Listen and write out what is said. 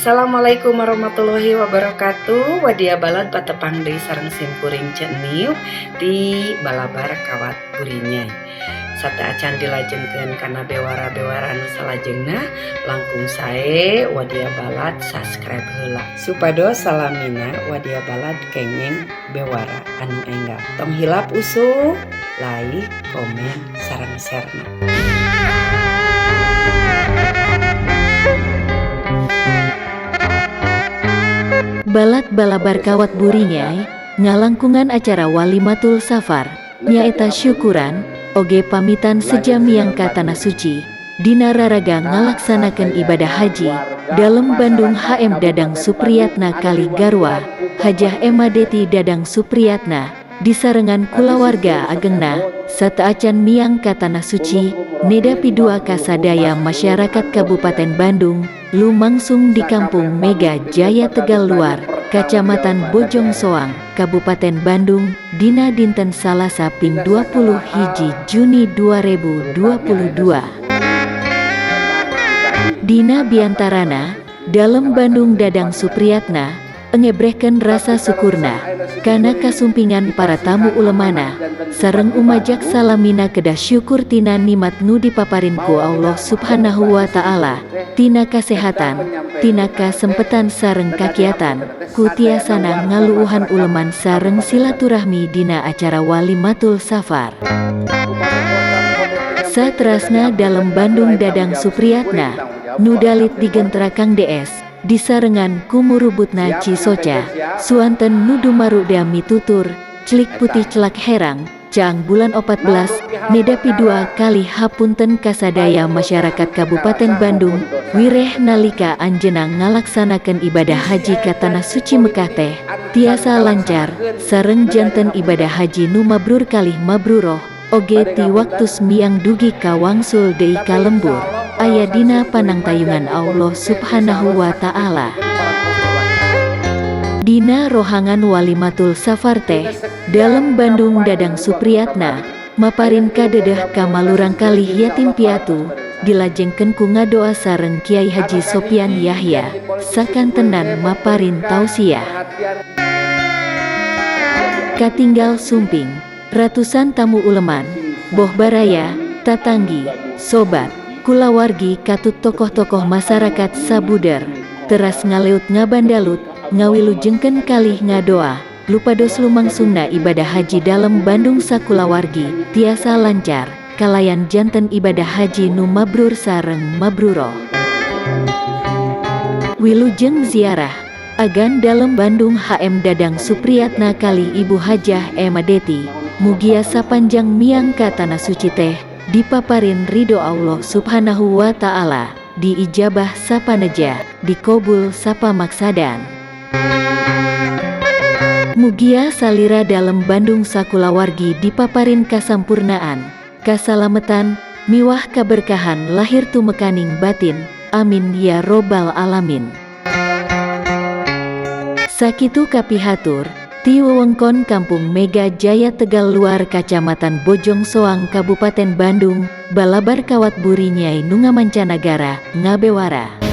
Assalamualaikum warahmatullahi wabarakatuh. Wadia balad patepang deui sareng simkuring ceniu di balabar kawat burinyai. Sata acan dilajengkeun kana bewara-bewara nu salajengna, langkung sae wadia balad subscribe heula supados salamina wadia balad kengeng bewara anu enggal. Tong hilap usuh, like, komen, sareng share-na. Balad balabar kawat burinyai ngalangkungan acara Walimatul Safar nyaeta syukuran oge pamitan sejamiang ka tanah suci dina raraga ngalaksanakeun ibadah haji dalem Bandung HM Dadang Supriyatna kali garwa Hajah Ema Deti Dadang Supriyatna disarengan kulawarga agengna sataacan miang ka tanah suci nedapi dua kasadaya masyarakat Kabupaten Bandung lumangsung di Kampung Mega Jaya Tegal Luar, Kacamatan Bojong Soang, Kabupaten Bandung, dina dinten Salasa ping 20 hiji Juni 2022. Dina biantarana, dalem Bandung Dadang Supriyatna, ngebrehkeun rasa syukurna kana kasumpingan para tamu ulemana sareng umajak salamina kedah syukur tina nikmat nu dipaparin ku Allah Subhanahu wa Ta'ala tina kasehatan, tina kasempetan sareng kakiatan ku tiasana ngaluuhan uleman sareng silaturahmi dina acara Walimatul Safar. Saterasna dalem Bandung Dadang Supriyatna nu dalit digentra Kang DS disarengan kumurubutna Cisoca suanten nudu maruda mitutur celik putih celak herang caang bulan 14 nedapi dua kali hapunten kasadaya masyarakat Kabupaten Bandung wireh nalika anjeunna ngalaksanakeun ibadah haji ka tanah suci Mekah teh tiasa lancar sareng janten ibadah haji nu mabrur kalih mabruroh oge ti waktus miang dugi ka wangsul deui ka lembur aya dina panangtayungan Allah Subhanahu wa Ta'ala. Dina rohangan Walimatul Safar teh dalem Bandung Dadang Supriyatna maparin kadedeh ka malurang kalih yatim piatu dilajengkeun ku ngadoa sareng Kiai Haji Sopyan Yahya sakantenan maparin tausiah. Katinggal sumping ratusan tamu uleman boh baraya tatanggi sobat kulawargi katut tokoh-tokoh masyarakat sabuder teras ngaleut ngabandalut ngawilujengkeun kalih ngadoa lupados lumangsungna ibadah haji dalem Bandung sakulawargi tiasa lancar kalayan janten ibadah haji nu mabrur sareng mabruroh. Wilujeng ziarah agan dalem Bandung HM Dadang Supriyatna kali Ibu Hajah Ema Deti mugia sapanjang miang ka tanah suci teh dipaparin ridho Allah Subhanahu wa Ta'ala diijabah sapaneja dikobul sapa maksadan. Mugia salira dalem Bandung sakulawargi dipaparin kasampurnaan kasalametan miwah kaberkahan lahir tumekaning batin amin ya robbal alamin. Sakitu kapihatur ti wewengkon Kampung Mega Jaya Tegal Luar Kacamatan Bojong Soang Kabupaten Bandung balabar kawat burinyai nu ngamancanagara ngabewara.